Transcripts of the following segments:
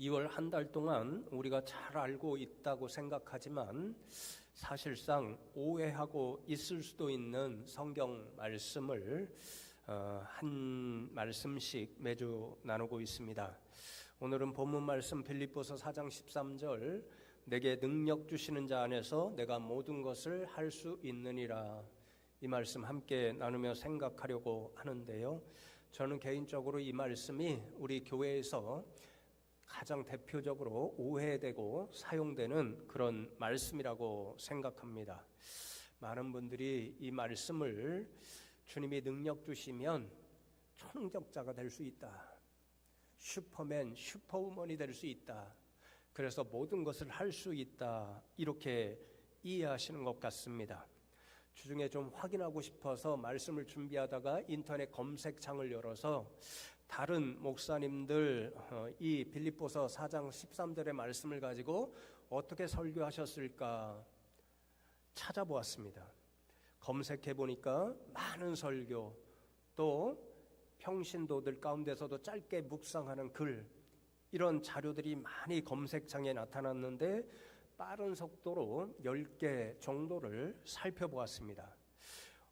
2월 한 달 동안 우리가 잘 알고 있다고 생각하지만 사실상 오해하고 있을 수도 있는 성경 말씀을 한 말씀씩 매주 나누고 있습니다. 오늘은 본문 말씀 빌립보서 4장 13절 내게 능력 주시는 자 안에서 내가 모든 것을 할 수 있느니라, 이 말씀 함께 나누며 생각하려고 하는데요. 저는 개인적으로 이 말씀이 우리 교회에서 가장 대표적으로 오해되고 사용되는 그런 말씀이라고 생각합니다. 많은 분들이 이 말씀을 주님이 능력 주시면 총력자가 될 수 있다, 슈퍼맨, 슈퍼우먼이 될 수 있다, 그래서 모든 것을 할 수 있다, 이렇게 이해하시는 것 같습니다. 주중에 좀 확인하고 싶어서 말씀을 준비하다가 인터넷 검색창을 열어서 다른 목사님들 이 빌립보서 4장 13절의 말씀을 가지고 어떻게 설교하셨을까 찾아보았습니다. 검색해 보니까 많은 설교, 또 평신도들 가운데서도 짧게 묵상하는 글, 이런 자료들이 많이 검색창에 나타났는데 빠른 속도로 10개 정도를 살펴보았습니다.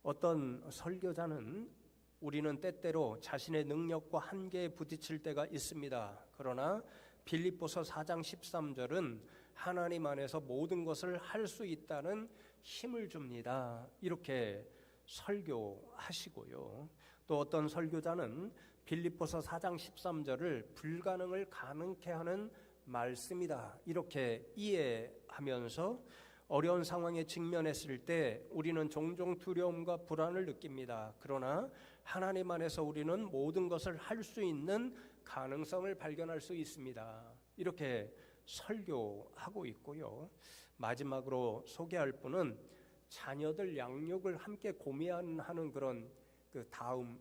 어떤 설교자는 우리는 때때로 자신의 능력과 한계에 부딪힐 때가 있습니다. 그러나 빌립보서 4장 13절은 하나님 안에서 모든 것을 할 수 있다는 힘을 줍니다, 이렇게 설교하시고요. 또 어떤 설교자는 빌립보서 4장 13절을 불가능을 가능케 하는 말씀이다, 이렇게 이해하면서 어려운 상황에 직면했을 때 우리는 종종 두려움과 불안을 느낍니다. 그러나 하나님 안에서 우리는 모든 것을 할 수 있는 가능성을 발견할 수 있습니다, 이렇게 설교하고 있고요. 마지막으로 소개할 분은 자녀들 양육을 함께 고민하는 그런 다음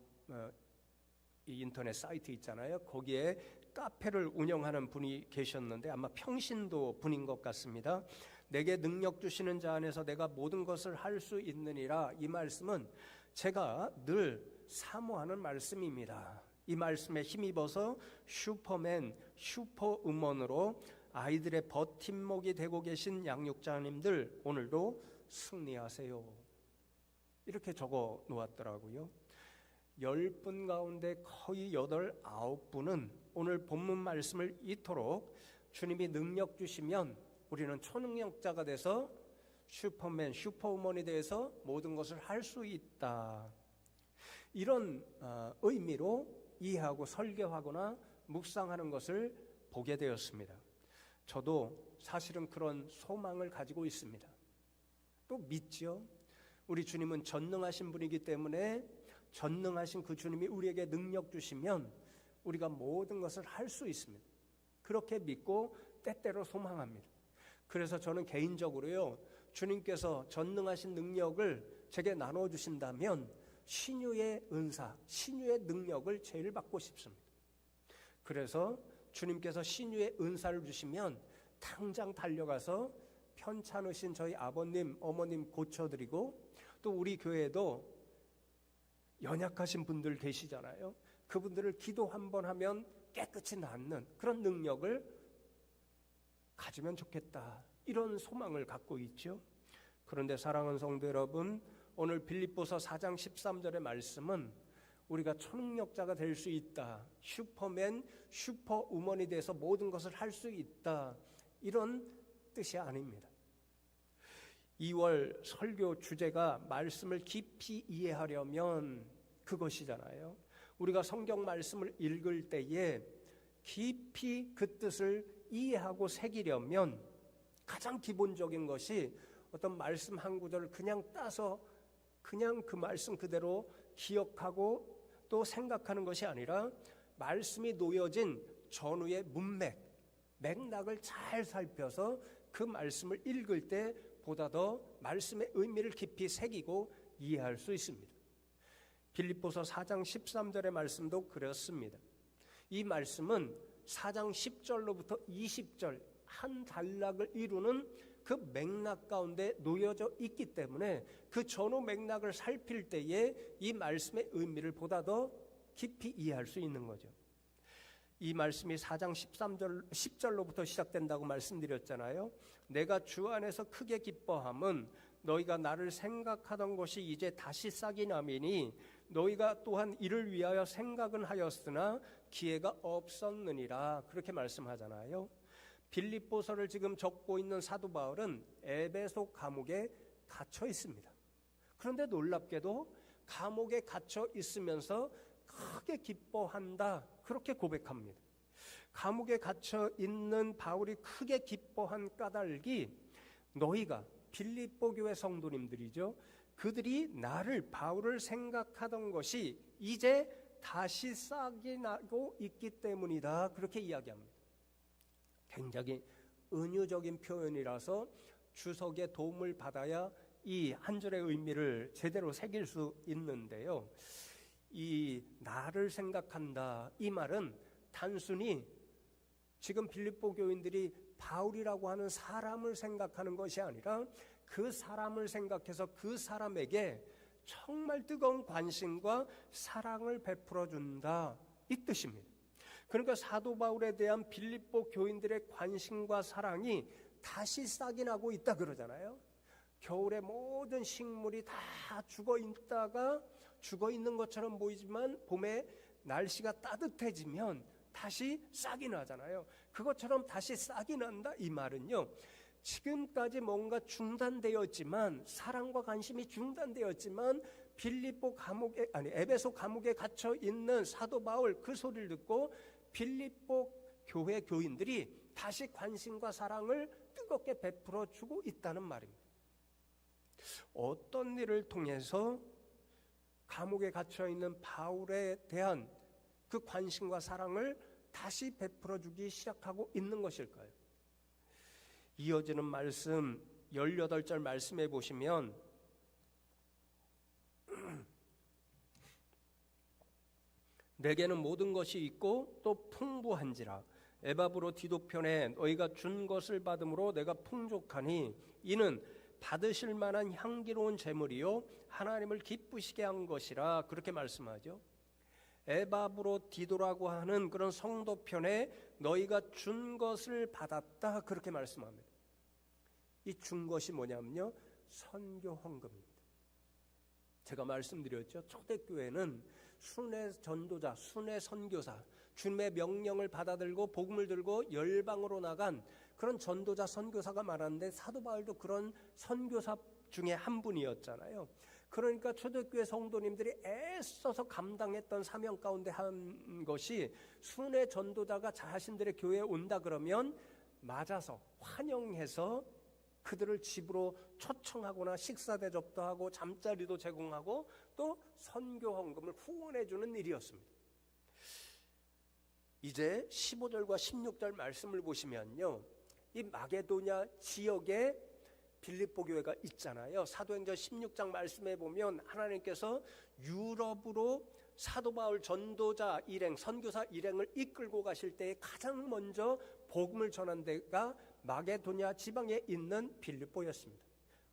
이 인터넷 사이트 있잖아요. 거기에 카페를 운영하는 분이 계셨는데 아마 평신도 분인 것 같습니다. 내게 능력 주시는 자 안에서 내가 모든 것을 할 수 있느니라, 이 말씀은 제가 늘 사모하는 말씀입니다. 이 말씀에 힘입어서 슈퍼맨, 슈퍼우먼으로 아이들의 버팀목이 되고 계신 양육자님들, 오늘도 승리하세요, 이렇게 적어 놓았더라고요. 10분 가운데 거의 8, 9분은 오늘 본문 말씀을 이토록 주님이 능력 주시면 우리는 초능력자가 돼서 슈퍼맨, 슈퍼우먼이 돼서 모든 것을 할 수 있다, 이런 의미로 이해하고 설교하거나 묵상하는 것을 보게 되었습니다. 저도 사실은 그런 소망을 가지고 있습니다. 또 믿죠. 우리 주님은 전능하신 분이기 때문에 전능하신 그 주님이 우리에게 능력 주시면 우리가 모든 것을 할 수 있습니다. 그렇게 믿고 때때로 소망합니다. 그래서 저는 개인적으로요, 주님께서 전능하신 능력을 제게 나눠주신다면 신유의 은사, 신유의 능력을 제일 받고 싶습니다. 그래서 주님께서 신유의 은사를 주시면 당장 달려가서 편찮으신 저희 아버님, 어머님 고쳐드리고, 또 우리 교회에도 연약하신 분들 계시잖아요. 그분들을 기도 한번 하면 깨끗이 낫는 그런 능력을 가지면 좋겠다, 이런 소망을 갖고 있죠. 그런데 사랑하는 성도 여러분, 오늘 빌립보서 4장 13절의 말씀은 우리가 초능력자가 될 수 있다, 슈퍼맨, 슈퍼우먼이 돼서 모든 것을 할 수 있다, 이런 뜻이 아닙니다. 2월 설교 주제가 말씀을 깊이 이해하려면 그것이잖아요. 우리가 성경 말씀을 읽을 때에 깊이 그 뜻을 이해하고 새기려면 가장 기본적인 것이 어떤 말씀 한 구절을 그냥 따서 그냥 그 말씀 그대로 기억하고 또 생각하는 것이 아니라 말씀이 놓여진 전후의 문맥, 맥락을 잘 살펴서 그 말씀을 읽을 때 보다 더 말씀의 의미를 깊이 새기고 이해할 수 있습니다. 빌립보서 4장 13절의 말씀도 그렇습니다. 이 말씀은 4장 10절로부터 20절 한 단락을 이루는 그 맥락 가운데 놓여져 있기 때문에 그 전후 맥락을 살필 때에 이 말씀의 의미를 보다 더 깊이 이해할 수 있는 거죠. 이 말씀이 4장 13절 10절로부터 시작된다고 말씀드렸잖아요. 내가 주 안에서 크게 기뻐함은 너희가 나를 생각하던 것이 이제 다시 싹이 나미니 너희가 또한 이를 위하여 생각은 하였으나 기회가 없었느니라. 그렇게 말씀하잖아요. 빌립보서를 지금 적고 있는 사도 바울은 에베소 감옥에 갇혀 있습니다. 그런데 놀랍게도 감옥에 갇혀 있으면서 크게 기뻐한다, 그렇게 고백합니다. 감옥에 갇혀 있는 바울이 크게 기뻐한 까닭이 너희가 빌립보 교회 성도님들이죠. 그들이 나를 바울을 생각하던 것이 이제 다시 싹이 나고 있기 때문이다, 그렇게 이야기합니다. 굉장히 은유적인 표현이라서 주석의 도움을 받아야 이 한 줄의 의미를 제대로 새길 수 있는데요. 이 나를 생각한다, 이 말은 단순히 지금 빌립보 교인들이 바울이라고 하는 사람을 생각하는 것이 아니라 그 사람을 생각해서 그 사람에게 정말 뜨거운 관심과 사랑을 베풀어 준다, 이 뜻입니다. 그러니까 사도 바울에 대한 빌립보 교인들의 관심과 사랑이 다시 싹이 나고 있다 그러잖아요. 겨울에 모든 식물이 다 죽어 있다가 죽어 있는 것처럼 보이지만 봄에 날씨가 따뜻해지면 다시 싹이 나잖아요. 그것처럼 다시 싹이 난다, 이 말은요, 지금까지 뭔가 중단되었지만, 사랑과 관심이 중단되었지만 빌립보 감옥에, 에베소 감옥에 갇혀 있는 사도 바울, 그 소리를 듣고 빌립보 교회 교인들이 다시 관심과 사랑을 뜨겁게 베풀어 주고 있다는 말입니다. 어떤 일을 통해서 감옥에 갇혀 있는 바울에 대한 그 관심과 사랑을 다시 베풀어 주기 시작하고 있는 것일까요? 이어지는 말씀 18절 말씀해 보시면 내게는 모든 것이 있고 또 풍부한지라 에바브로 디도편에 너희가 준 것을 받음으로 내가 풍족하니 이는 받으실 만한 향기로운 제물이요 하나님을 기쁘시게 한 것이라, 그렇게 말씀하죠. 에바브로 디도라고 하는 그런 성도편에 너희가 준 것을 받았다, 그렇게 말씀합니다. 이 준 것이 뭐냐면요, 선교 헌금입니다. 제가 말씀드렸죠. 초대교회는 순회 전도자, 순회 선교사, 주님의 명령을 받아들고 복음을 들고 열방으로 나간 그런 전도자, 선교사가 많았는데 사도 바울도 그런 선교사 중에 한 분이었잖아요. 그러니까 초대교회 성도님들이 애써서 감당했던 사명 가운데 한 것이 순회 전도자가 자신들의 교회에 온다 그러면 맞아서 환영해서 그들을 집으로 초청하거나 식사 대접도 하고 잠자리도 제공하고 또 선교 헌금을 후원해 주는 일이었습니다. 이제 15절과 16절 말씀을 보시면요, 이 마게도냐 지역에 빌립보 교회가 있잖아요. 사도행전 16장 말씀에 보면 하나님께서 유럽으로 사도 바울 전도자 일행, 선교사 일행을 이끌고 가실 때 가장 먼저 복음을 전한 데가 마게도냐 지방에 있는 빌립보였습니다.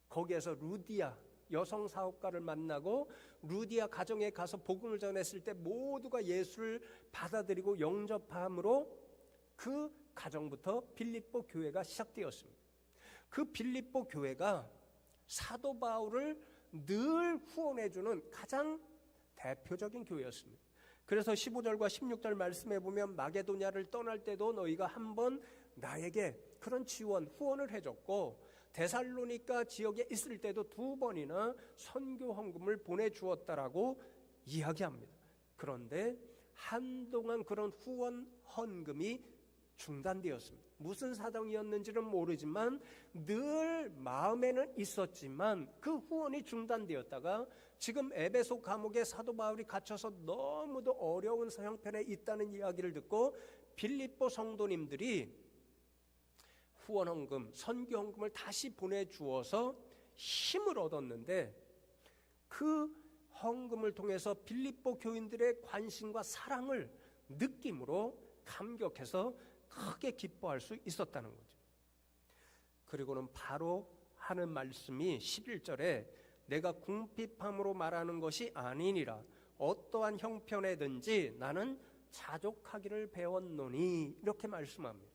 거기에서 루디아 여성 사업가를 만나고 루디아 가정에 가서 복음을 전했을 때 모두가 예수를 받아들이고 영접함으로 그 가정부터 빌립보 교회가 시작되었습니다. 그 빌립보 교회가 사도 바울을 늘 후원해주는 가장 대표적인 교회였습니다. 그래서 15절과 16절 말씀에 보면 마게도냐를 떠날 때도 너희가 한번 나에게 그런 지원, 후원을 해줬고 데살로니가 지역에 있을 때도 2번이나 선교 헌금을 보내주었다라고 이야기합니다. 그런데 한동안 그런 후원 헌금이 중단되었습니다. 무슨 사정이었는지는 모르지만 늘 마음에는 있었지만 그 후원이 중단되었다가 지금 에베소 감옥에 사도 바울이 갇혀서 너무도 어려운 형편에 있다는 이야기를 듣고 빌립보 성도님들이 후원 헌금, 선교 헌금을 다시 보내주어서 힘을 얻었는데 그 헌금을 통해서 빌립보 교인들의 관심과 사랑을 느낌으로 감격해서 크게 기뻐할 수 있었다는 거죠. 그리고는 바로 하는 말씀이 11절에 내가 궁핍함으로 말하는 것이 아니니라 어떠한 형편에든지 나는 자족하기를 배웠노니 이렇게 말씀합니다.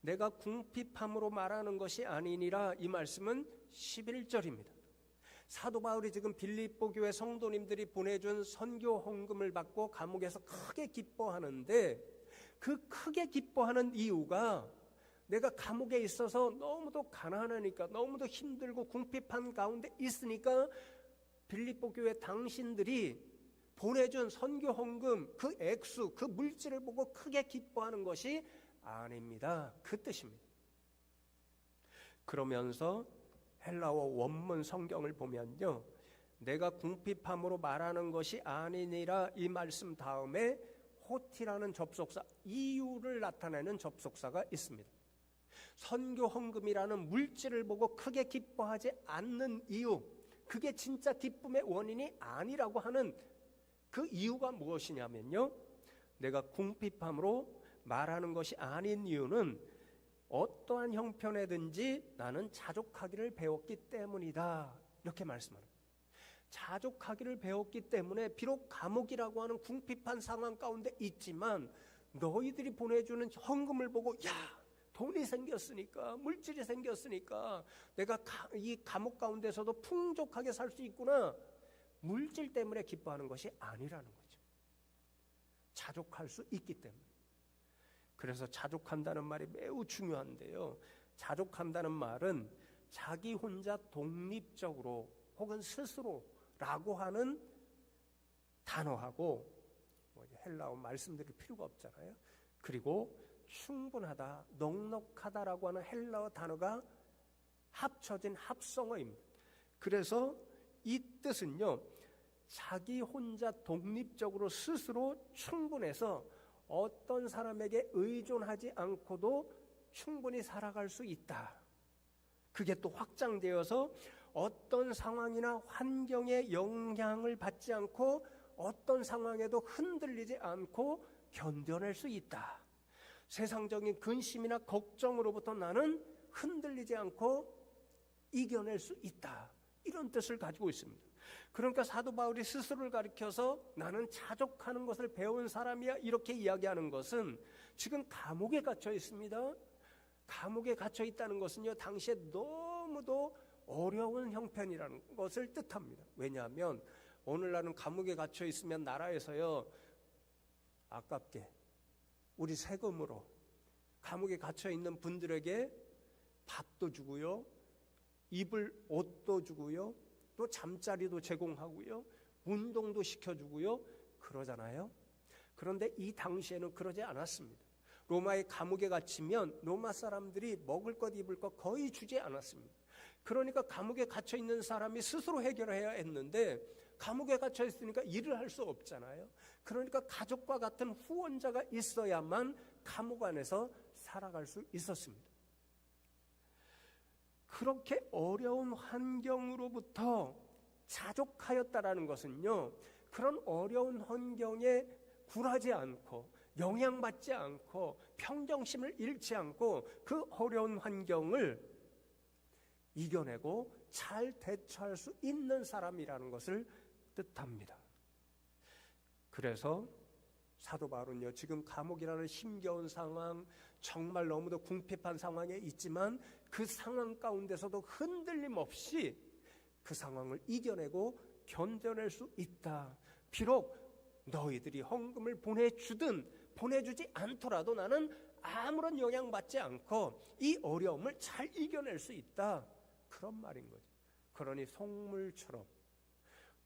내가 궁핍함으로 말하는 것이 아니니라, 이 말씀은 11절입니다. 사도 바울이 지금 빌립보 교회 성도님들이 보내준 선교 헌금을 받고 감옥에서 크게 기뻐하는데, 그 크게 기뻐하는 이유가 내가 감옥에 있어서 너무도 가난하니까, 너무도 힘들고 궁핍한 가운데 있으니까 빌립보 교회 당신들이 보내준 선교 헌금 그 액수, 그 물질을 보고 크게 기뻐하는 것이 아닙니다, 그 뜻입니다. 그러면서 헬라어 원문 성경을 보면요, 내가 궁핍함으로 말하는 것이 아니니라, 이 말씀 다음에 호티라는 접속사, 이유를 나타내는 접속사가 있습니다. 선교 헌금이라는 물질을 보고 크게 기뻐하지 않는 이유, 그게 진짜 기쁨의 원인이 아니라고 하는 그 이유가 무엇이냐면요, 내가 궁핍함으로 말하는 것이 아닌 이유는 어떠한 형편에든지 나는 자족하기를 배웠기 때문이다, 이렇게 말씀합니다. 자족하기를 배웠기 때문에 비록 감옥이라고 하는 궁핍한 상황 가운데 있지만 너희들이 보내주는 헌금을 보고, 야, 돈이 생겼으니까, 물질이 생겼으니까 내가 이 감옥 가운데서도 풍족하게 살 수 있구나, 물질 때문에 기뻐하는 것이 아니라는 거죠. 자족할 수 있기 때문에. 그래서 자족한다는 말이 매우 중요한데요, 자족한다는 말은 자기 혼자 독립적으로 혹은 스스로라고 하는 단어하고, 헬라어 말씀드릴 필요가 없잖아요. 그리고 충분하다, 넉넉하다라고 하는 헬라어 단어가 합쳐진 합성어입니다. 그래서 이 뜻은요, 자기 혼자 독립적으로 스스로 충분해서 어떤 사람에게 의존하지 않고도 충분히 살아갈 수 있다. 그게 또 확장되어서 어떤 상황이나 환경에 영향을 받지 않고 어떤 상황에도 흔들리지 않고 견뎌낼 수 있다. 세상적인 근심이나 걱정으로부터 나는 흔들리지 않고 이겨낼 수 있다, 이런 뜻을 가지고 있습니다. 그러니까 사도 바울이 스스로를 가리켜서 나는 자족하는 것을 배운 사람이야, 이렇게 이야기하는 것은 지금 감옥에 갇혀 있습니다. 감옥에 갇혀 있다는 것은요, 당시에 너무도 어려운 형편이라는 것을 뜻합니다. 왜냐하면 오늘날은 감옥에 갇혀 있으면 나라에서요, 아깝게 우리 세금으로 감옥에 갇혀 있는 분들에게 밥도 주고요, 입을 옷도 주고요, 또 잠자리도 제공하고요, 운동도 시켜주고요, 그러잖아요. 그런데 이 당시에는 그러지 않았습니다. 로마의 감옥에 갇히면 로마 사람들이 먹을 것 입을 것 거의 주지 않았습니다. 그러니까 감옥에 갇혀 있는 사람이 스스로 해결해야 했는데 감옥에 갇혀 있으니까 일을 할 수 없잖아요. 그러니까 가족과 같은 후원자가 있어야만 감옥 안에서 살아갈 수 있었습니다. 그렇게 어려운 환경으로부터 자족하였다라는 것은요, 그런 어려운 환경에 굴하지 않고 영향받지 않고 평정심을 잃지 않고 그 어려운 환경을 이겨내고 잘 대처할 수 있는 사람이라는 것을 뜻합니다. 그래서 사도 바울은요, 지금 감옥이라는 힘겨운 상황, 정말 너무도 궁핍한 상황에 있지만 그 상황 가운데서도 흔들림 없이 그 상황을 이겨내고 견뎌낼 수 있다. 비록 너희들이 헌금을 보내주든 보내주지 않더라도 나는 아무런 영향받지 않고 이 어려움을 잘 이겨낼 수 있다, 그런 말인 거죠. 그러니 속물처럼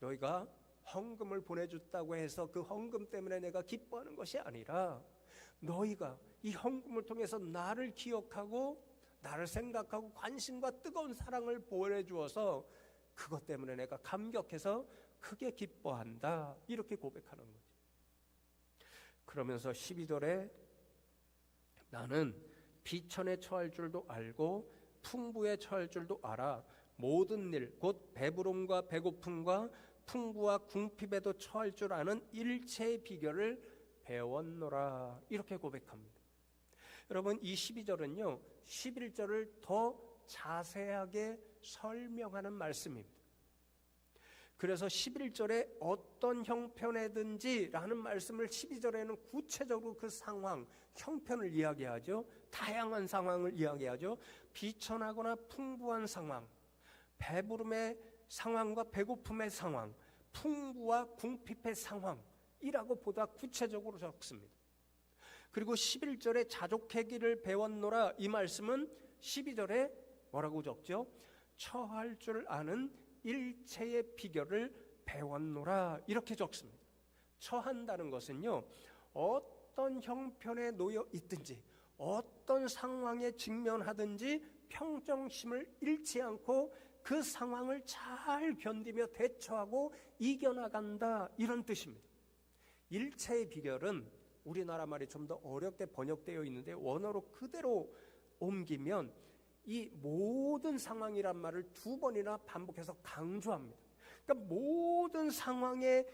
너희가 헌금을 보내줬다고 해서 그 헌금 때문에 내가 기뻐하는 것이 아니라 너희가 이 헌금을 통해서 나를 기억하고 나를 생각하고 관심과 뜨거운 사랑을 보내주어서 그것 때문에 내가 감격해서 크게 기뻐한다, 이렇게 고백하는 거죠. 그러면서 12절에 나는 비천에 처할 줄도 알고 풍부에 처할 줄도 알아 모든 일 곧 배부름과 배고픔과 풍부와 궁핍에도 처할 줄 아는 일체의 비결을 배웠노라, 이렇게 고백합니다. 여러분, 이 12절은요 11절을 더 자세하게 설명하는 말씀입니다. 그래서 11절에 어떤 형편이든지 라는 말씀을 12절에는 구체적으로 그 상황, 형편을 이야기하죠. 다양한 상황을 이야기하죠. 비천하거나 풍부한 상황, 배부름의 상황과 배고픔의 상황, 풍부와 궁핍의 상황이라고 보다 구체적으로 적습니다. 그리고 11절에 자족하기를 배웠노라, 이 말씀은 12절에 뭐라고 적죠? 처할 줄 아는 일체의 비결을 배웠노라, 이렇게 적습니다. 처한다는 것은요, 어떤 형편에 놓여 있든지 어떤 상황에 직면하든지 평정심을 잃지 않고 그 상황을 잘 견디며 대처하고 이겨나간다, 이런 뜻입니다. 일체의 비결은 우리나라 말이 좀 더 어렵게 번역되어 있는데 원어로 그대로 옮기면 이 모든 상황이란 말을 2번이나 반복해서 강조합니다. 그러니까 모든 상황에,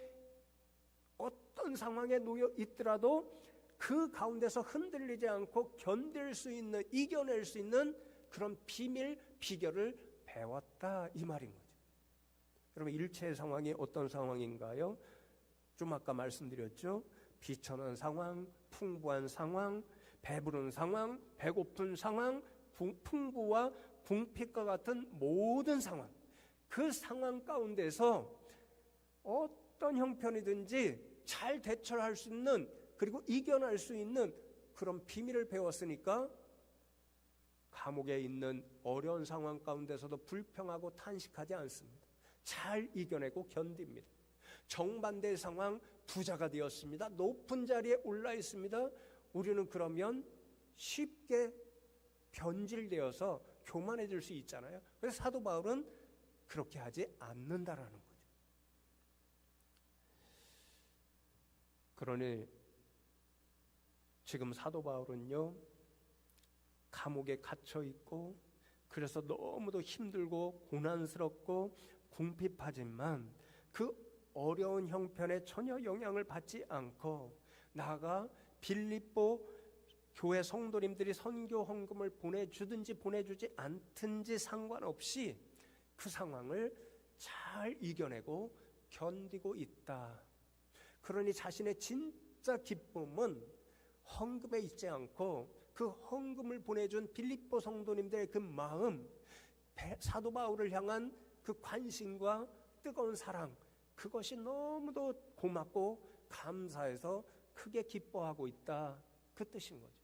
어떤 상황에 놓여 있더라도 그 가운데서 흔들리지 않고 견딜 수 있는, 이겨낼 수 있는 그런 비밀, 비결을 배웠다, 이 말인 거죠. 여러분, 일체의 상황이 어떤 상황인가요? 좀 아까 말씀드렸죠. 비천한 상황, 풍부한 상황, 배부른 상황, 배고픈 상황, 풍부와 궁핍과 같은 모든 상황, 그 상황 가운데서 어떤 형편이든지 잘 대처할 수 있는, 그리고 이겨낼 수 있는 그런 비밀을 배웠으니까 감옥에 있는 어려운 상황 가운데서도 불평하고 탄식하지 않습니다. 잘 이겨내고 견딥니다. 정반대의 상황, 부자가 되었습니다. 높은 자리에 올라 있습니다. 우리는 그러면 쉽게 변질되어서 교만해질 수 있잖아요. 그래서 사도 바울은 그렇게 하지 않는다라는 거죠. 그러니 지금 사도 바울은요, 감옥에 갇혀 있고 그래서 너무도 힘들고 고난스럽고 궁핍하지만 그 어려운 형편에 전혀 영향을 받지 않고, 나아가 빌립보 교회 성도님들이 선교 헌금을 보내주든지 보내주지 않든지 상관없이 그 상황을 잘 이겨내고 견디고 있다. 그러니 자신의 진짜 기쁨은 헌금에 있지 않고 그 헌금을 보내준 빌립보 성도님들의 그 마음, 사도 바울을 향한 그 관심과 뜨거운 사랑, 그것이 너무도 고맙고 감사해서 크게 기뻐하고 있다, 그 뜻인 거죠.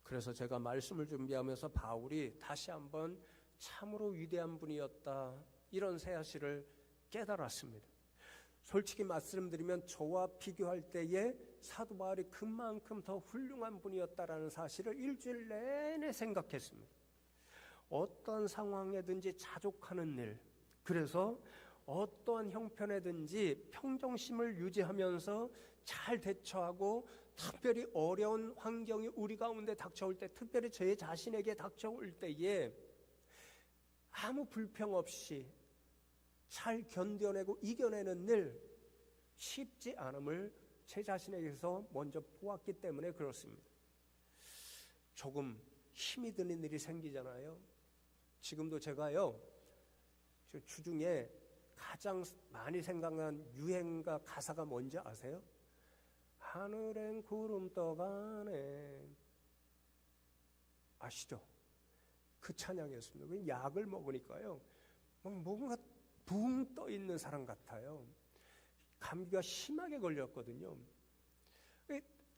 그래서 제가 말씀을 준비하면서 바울이 다시 한번 참으로 위대한 분이었다, 이런 사실을 깨달았습니다. 솔직히 말씀드리면 저와 비교할 때에 사도 바울이 그만큼 더 훌륭한 분이었다라는 사실을 일주일 내내 생각했습니다. 어떤 상황에든지 자족하는 일, 그래서 어떠한 형편에든지 평정심을 유지하면서 잘 대처하고, 특별히 어려운 환경이 우리 가운데 닥쳐올 때, 특별히 제 자신에게 닥쳐올 때에 아무 불평 없이 잘 견뎌내고 이겨내는 일, 쉽지 않음을 제 자신에게서 먼저 보았기 때문에 그렇습니다. 조금 힘이 드는 일이 생기잖아요. 지금도 제가요, 주중에 가장 많이 생각난 유행가 가사가 뭔지 아세요? 하늘엔 구름 떠가네. 아시죠? 그 찬양이었습니다. 왜 약을 먹으니까요, 뭔가 붕 떠 있는 사람 같아요. 감기가 심하게 걸렸거든요.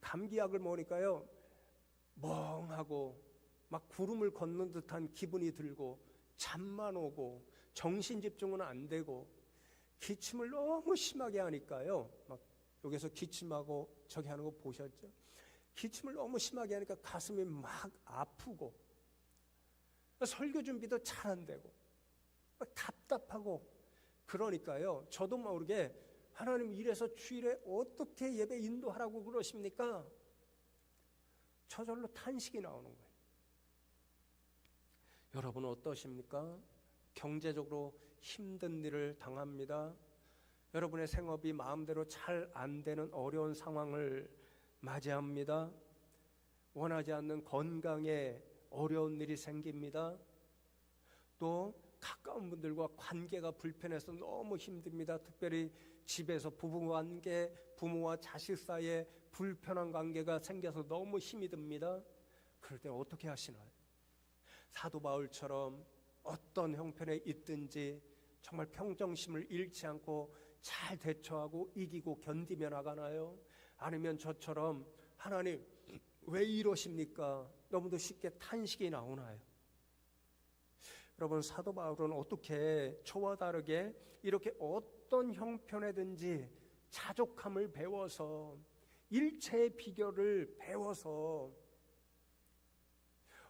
감기약을 먹으니까요, 멍하고 막 구름을 걷는 듯한 기분이 들고 잠만 오고 정신 집중은 안 되고, 기침을 너무 심하게 하니까요, 막 여기서 기침하고 저기 하는 거 보셨죠? 기침을 너무 심하게 하니까 가슴이 막 아프고, 설교 준비도 잘 안 되고 막 답답하고, 그러니까요, 저도 모르게 하나님, 이래서 주일에 어떻게 예배 인도하라고 그러십니까? 저절로 탄식이 나오는 거예요. 여러분은 어떠십니까? 경제적으로 힘든 일을 당합니다. 여러분의 생업이 마음대로 잘 안 되는 어려운 상황을 맞이합니다. 원하지 않는 건강에 어려운 일이 생깁니다. 또 가까운 분들과 관계가 불편해서 너무 힘듭니다. 특별히 집에서 부부관계, 부모와 자식 사이에 불편한 관계가 생겨서 너무 힘이 듭니다. 그럴 때 어떻게 하시나요? 사도 바울처럼 어떤 형편에 있든지 정말 평정심을 잃지 않고 잘 대처하고 이기고 견디며 나가나요? 아니면 저처럼 하나님 왜 이러십니까? 너무도 쉽게 탄식이 나오나요? 여러분, 사도 바울은 어떻게 저와 다르게 이렇게 어떤 형편에든지 자족함을 배워서 일체의 비결을 배워서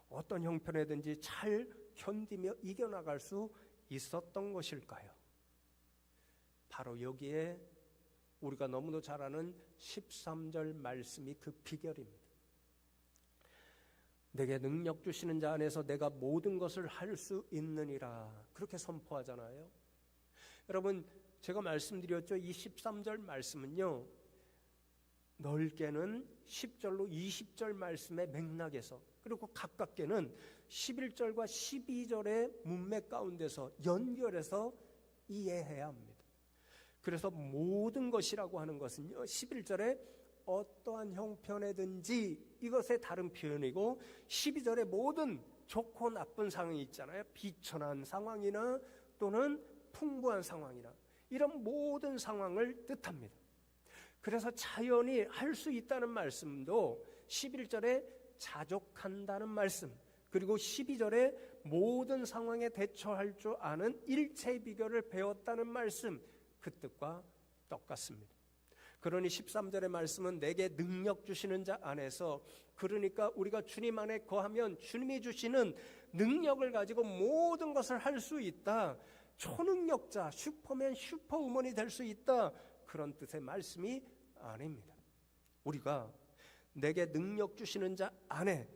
어떤 형편에든지 잘 견디며 이겨나갈 수 있었던 것일까요? 바로 여기에 우리가 너무도 잘 아는 13절 말씀이 그 비결입니다. 내게 능력 주시는 자 안에서 내가 모든 것을 할 수 있느니라, 그렇게 선포하잖아요. 여러분, 제가 말씀드렸죠. 이 13절 말씀은요, 넓게는 10절로 20절 말씀의 맥락에서, 그리고 가깝게는 11절과 12절의 문맥 가운데서 연결해서 이해해야 합니다. 그래서 모든 것이라고 하는 것은요, 11절에 어떠한 형편에든지 이것의 다른 표현이고, 12절에 모든 좋고 나쁜 상황이 있잖아요. 비천한 상황이나 또는 풍부한 상황이나 이런 모든 상황을 뜻합니다. 그래서 자연히 할 수 있다는 말씀도 11절에 자족한다는 말씀, 그리고 12절에 모든 상황에 대처할 줄 아는 일체의 비결을 배웠다는 말씀, 그 뜻과 똑같습니다. 그러니 13절의 말씀은 내게 능력 주시는 자 안에서, 그러니까 우리가 주님 안에 거하면 주님이 주시는 능력을 가지고 모든 것을 할 수 있다, 초능력자, 슈퍼맨, 슈퍼우먼이 될 수 있다, 그런 뜻의 말씀이 아닙니다. 우리가 내게 능력 주시는 자 안에,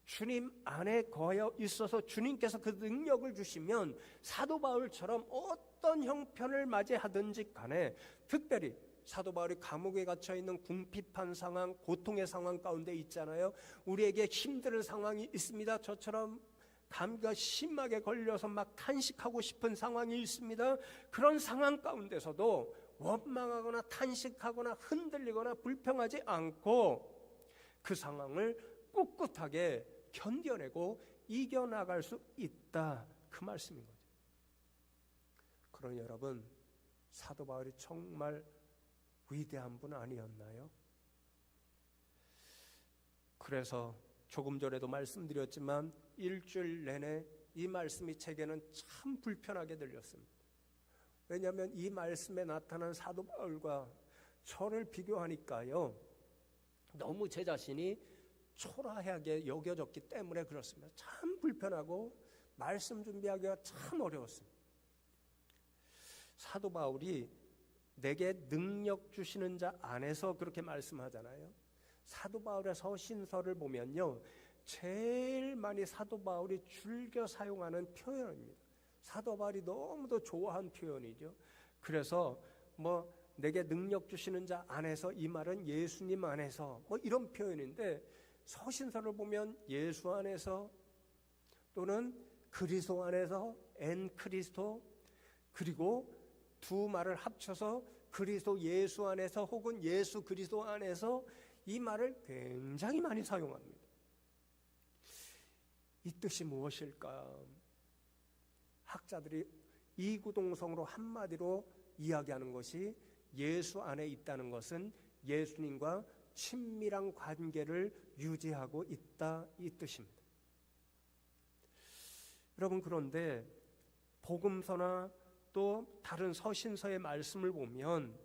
주님 안에 거하여 있어서 주님께서 그 능력을 주시면 사도 바울처럼 어떤 형편을 맞이하든지 간에, 특별히 사도 바울이 감옥에 갇혀 있는 궁핍한 상황, 고통의 상황 가운데 있잖아요. 우리에게 힘든 상황이 있습니다. 저처럼 감기가 심하게 걸려서 막 탄식하고 싶은 상황이 있습니다. 그런 상황 가운데서도 원망하거나 탄식하거나 흔들리거나 불평하지 않고 그 상황을 꿋꿋하게 견뎌내고 이겨나갈 수 있다, 그 말씀인 거죠. 그러니 여러분, 사도 바울이 정말 위대한 분 아니었나요? 그래서 조금 전에도 말씀드렸지만 일주일 내내 이 말씀이 제게는 참 불편하게 들렸습니다. 왜냐하면 이 말씀에 나타난 사도 바울과 저를 비교하니까요, 너무 제 자신이 초라하게 여겨졌기 때문에 그렇습니다. 참 불편하고 말씀 준비하기가 참 어려웠습니다. 사도 바울이 내게 능력 주시는 자 안에서 그렇게 말씀하잖아요. 사도 바울의 서신서를 보면요, 제일 많이 사도 바울이 즐겨 사용하는 표현입니다. 사도 바울이 너무도 좋아한 표현이죠. 그래서 내게 능력 주시는 자 안에서, 이 말은 예수님 안에서, 이런 표현인데, 서신서를 보면 예수 안에서 또는 그리스도 안에서, 엔 크리스토, 그리고 두 말을 합쳐서 그리스도 예수 안에서 혹은 예수 그리스도 안에서, 이 말을 굉장히 많이 사용합니다. 이 뜻이 무엇일까? 학자들이 이구동성으로 한마디로 이야기하는 것이, 예수 안에 있다는 것은 예수님과 친밀한 관계를 유지하고 있다, 이 뜻입니다. 여러분, 그런데 복음서나 또 다른 서신서의 말씀을 보면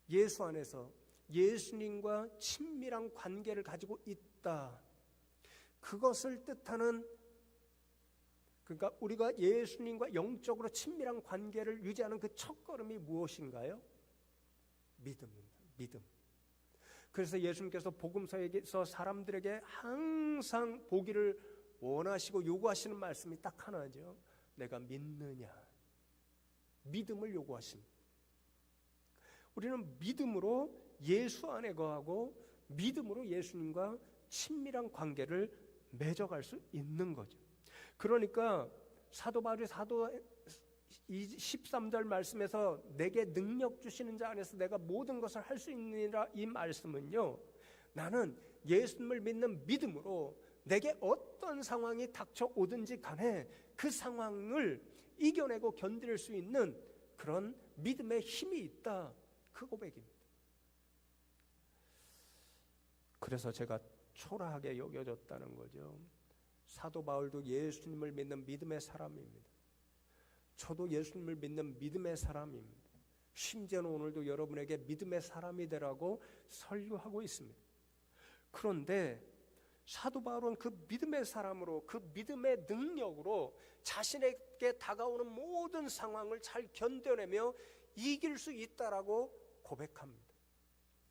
예수 안에서 예수님과 친밀한 관계를 가지고 있다, 그것을 뜻하는, 그러니까 우리가 예수님과 영적으로 친밀한 관계를 유지하는 그 첫걸음이 무엇인가요? 믿음입니다. 믿음. 그래서 예수님께서 복음서에서 사람들에게 항상 보기를 원하시고 요구하시는 말씀이 딱 하나죠. 내가 믿느냐. 믿음을 요구하십니다. 우리는 믿음으로 예수 안에 거하고 믿음으로 예수님과 친밀한 관계를 맺어갈 수 있는 거죠. 그러니까 사도 바울이 13절 말씀에서 내게 능력 주시는 자 안에서 내가 모든 것을 할 수 있느니라, 이 말씀은요, 나는 예수님을 믿는 믿음으로 내게 어떤 상황이 닥쳐오든지 간에 그 상황을 이겨내고 견딜 수 있는 그런 믿음의 힘이 있다, 그 고백입니다. 그래서 제가 초라하게 여겨졌다는 거죠. 사도 바울도 예수님을 믿는 믿음의 사람입니다. 저도 예수님을 믿는 믿음의 사람입니다. 심지어는 오늘도 여러분에게 믿음의 사람이 되라고 설교하고 있습니다. 그런데 사도 바울은 그 믿음의 사람으로, 그 믿음의 능력으로 자신에게 다가오는 모든 상황을 잘 견뎌내며 이길 수 있다라고 고백합니다.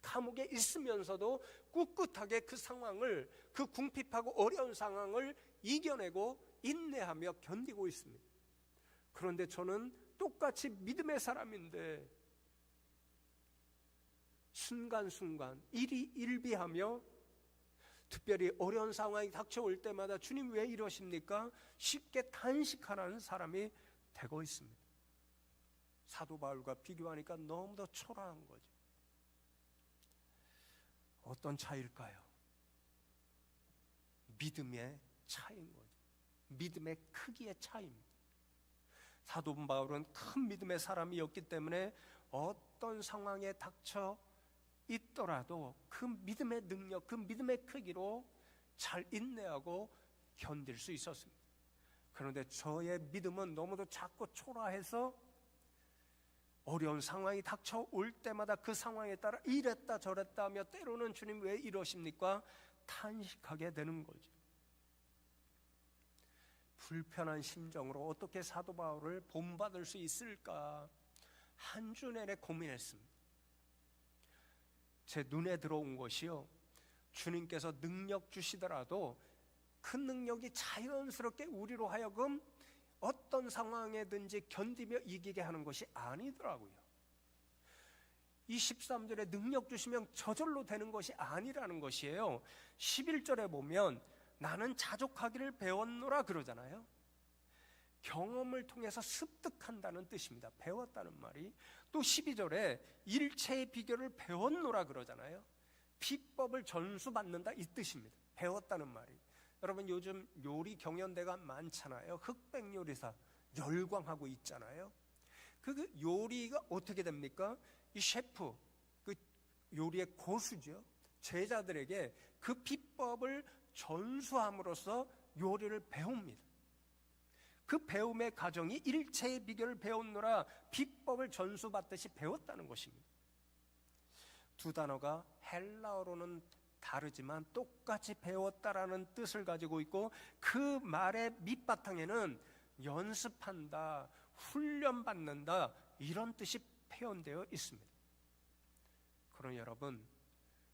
감옥에 있으면서도 꿋꿋하게 그 상황을, 그 궁핍하고 어려운 상황을 이겨내고 인내하며 견디고 있습니다. 그런데 저는 똑같이 믿음의 사람인데 순간순간 일비하며 특별히 어려운 상황이 닥쳐올 때마다 주님 왜 이러십니까? 쉽게 탄식하는 사람이 되고 있습니다. 사도 바울과 비교하니까 너무도 초라한 거죠. 어떤 차이일까요? 믿음의 차이인 거죠. 믿음의 크기의 차이입니다. 사도 바울은 큰 믿음의 사람이었기 때문에 어떤 상황에 닥쳐 있더라도 그 믿음의 능력, 그 믿음의 크기로 잘 인내하고 견딜 수 있었습니다. 그런데 저의 믿음은 너무도 작고 초라해서 어려운 상황이 닥쳐올 때마다 그 상황에 따라 이랬다 저랬다 하며 때로는 주님 왜 이러십니까? 탄식하게 되는 거죠. 불편한 심정으로 어떻게 사도 바울을 본받을 수 있을까 한 주 내내 고민했습니다. 제 눈에 들어온 것이요, 주님께서 능력 주시더라도 그 능력이 자연스럽게 우리로 하여금 어떤 상황에든지 견디며 이기게 하는 것이 아니더라고요. 이 13절에 능력 주시면 저절로 되는 것이 아니라는 것이에요. 11절에 보면 나는 자족하기를 배웠노라 그러잖아요. 경험을 통해서 습득한다는 뜻입니다. 배웠다는 말이. 또 12절에 일체의 비결을 배웠노라 그러잖아요. 비법을 전수받는다, 이 뜻입니다. 배웠다는 말이. 여러분 요즘 요리 경연대가 많잖아요. 흑백 요리사 열광하고 있잖아요. 그 요리가 어떻게 됩니까? 이 셰프, 그 요리의 고수죠. 제자들에게 그 비법을 전수함으로써 요리를 배웁니다. 그 배움의 과정이 일체의 비결을 배웠노라, 비법을 전수받듯이 배웠다는 것입니다. 두 단어가 헬라어로는 다르지만 똑같이 배웠다라는 뜻을 가지고 있고, 그 말의 밑바탕에는 연습한다, 훈련받는다, 이런 뜻이 표현되어 있습니다. 그러나 여러분,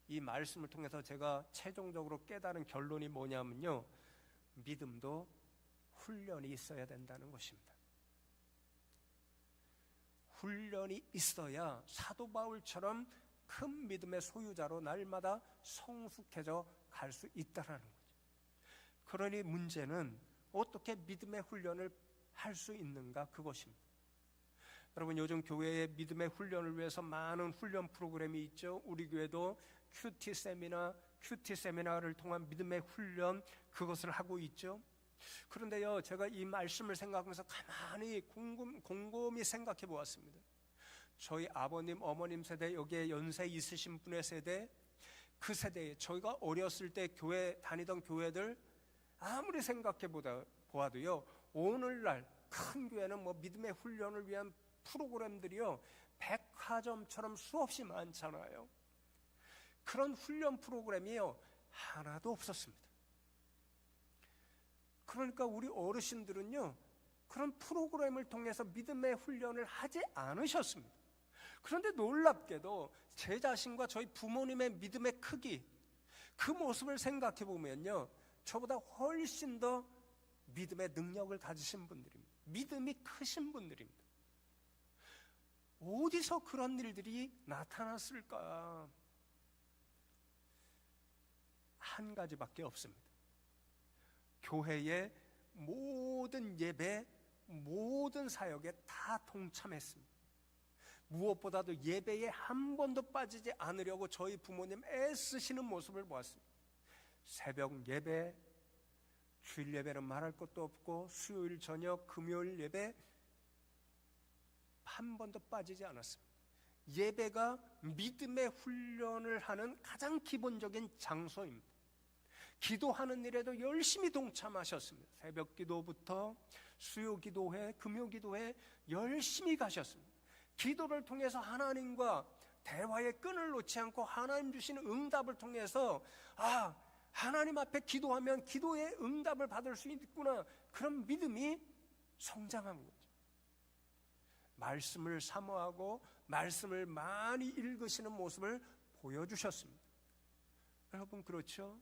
이 말씀을 통해서 제가 최종적으로 깨달은 결론이 뭐냐면요, 믿음도 훈련이 있어야 된다는 것입니다. 훈련이 있어야 사도 바울처럼 큰 믿음의 소유자로 날마다 성숙해져 갈 수 있다는 거죠. 그러니 문제는 어떻게 믿음의 훈련을 할 수 있는가, 그것입니다. 여러분 요즘 교회의 믿음의 훈련을 위해서 많은 훈련 프로그램이 있죠. 우리 교회도 큐티 세미나를 통한 믿음의 훈련, 그것을 하고 있죠. 그런데요, 제가 이 말씀을 생각하면서 가만히 곰곰이 생각해 보았습니다. 저희 아버님, 어머님 세대, 여기에 연세 있으신 분의 세대, 그 세대에 저희가 어렸을 때 교회 다니던 교회들 아무리 생각해 보아도요, 오늘날 큰 교회는 뭐 믿음의 훈련을 위한 프로그램들이요, 백화점처럼 수없이 많잖아요. 그런 훈련 프로그램이요, 하나도 없었습니다. 그러니까 우리 어르신들은요, 그런 프로그램을 통해서 믿음의 훈련을 하지 않으셨습니다. 그런데 놀랍게도 제 자신과 저희 부모님의 믿음의 크기, 그 모습을 생각해 보면요, 저보다 훨씬 더 믿음의 능력을 가지신 분들입니다. 믿음이 크신 분들입니다. 어디서 그런 일들이 나타났을까? 한 가지밖에 없습니다. 교회의 모든 예배, 모든 사역에 다 동참했습니다. 무엇보다도 예배에 한 번도 빠지지 않으려고 저희 부모님 애쓰시는 모습을 보았습니다. 새벽 예배, 주일 예배는 말할 것도 없고 수요일 저녁, 금요일 예배 한 번도 빠지지 않았습니다. 예배가 믿음의 훈련을 하는 가장 기본적인 장소입니다. 기도하는 일에도 열심히 동참하셨습니다. 새벽 기도부터 수요 기도회, 금요 기도회 열심히 가셨습니다. 기도를 통해서 하나님과 대화의 끈을 놓지 않고 하나님 주시는 응답을 통해서 하나님 앞에 기도하면 기도의 응답을 받을 수 있구나, 그런 믿음이 성장한 거죠. 말씀을 사모하고 말씀을 많이 읽으시는 모습을 보여주셨습니다. 여러분, 그렇죠?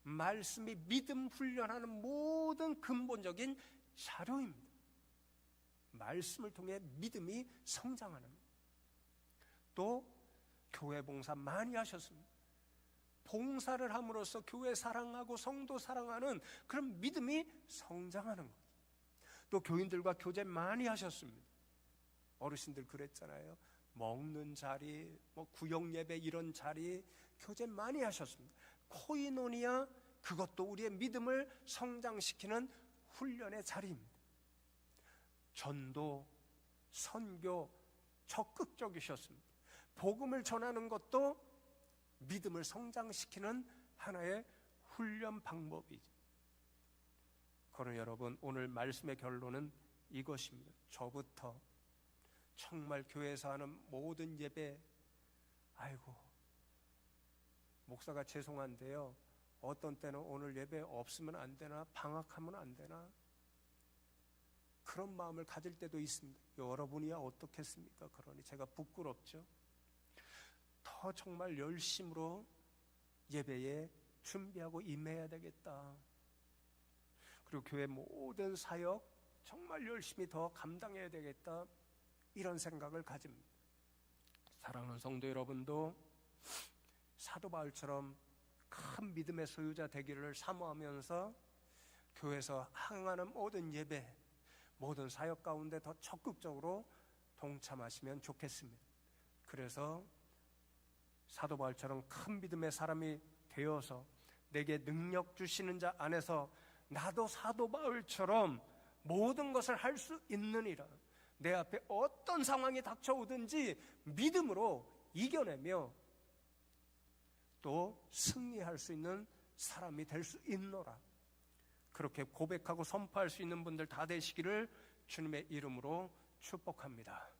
말씀이 믿음 훈련하는 모든 근본적인 자료입니다. 말씀을 통해 믿음이 성장하는 것. 또 교회 봉사 많이 하셨습니다. 봉사를 함으로써 교회 사랑하고 성도 사랑하는 그런 믿음이 성장하는 것. 또 교인들과 교제 많이 하셨습니다. 어르신들 그랬잖아요. 먹는 자리, 구역 예배 이런 자리 교제 많이 하셨습니다. 코이노니아, 그것도 우리의 믿음을 성장시키는 훈련의 자리입니다. 전도, 선교 적극적이셨습니다. 복음을 전하는 것도 믿음을 성장시키는 하나의 훈련 방법이죠. 그러나 여러분, 오늘 말씀의 결론은 이것입니다. 저부터 정말 교회에서 하는 모든 예배, 목사가 죄송한데요, 어떤 때는 오늘 예배 없으면 안 되나, 방학하면 안 되나, 그런 마음을 가질 때도 있습니다. 여러분이야 어떻겠습니까? 그러니 제가 부끄럽죠. 더 정말 열심으로 예배에 준비하고 임해야 되겠다. 그리고 교회 모든 사역 정말 열심히 더 감당해야 되겠다, 이런 생각을 가집니다. 사랑하는 성도 여러분도 사도 바울처럼 큰 믿음의 소유자 되기를 사모하면서 교회에서 행하는 모든 예배, 모든 사역 가운데 더 적극적으로 동참하시면 좋겠습니다. 그래서 사도 바울처럼 큰 믿음의 사람이 되어서 내게 능력 주시는 자 안에서 나도 사도 바울처럼 모든 것을 할 수 있느니라, 내 앞에 어떤 상황이 닥쳐오든지 믿음으로 이겨내며 또 승리할 수 있는 사람이 될 수 있노라, 그렇게 고백하고 선포할 수 있는 분들 다 되시기를 주님의 이름으로 축복합니다.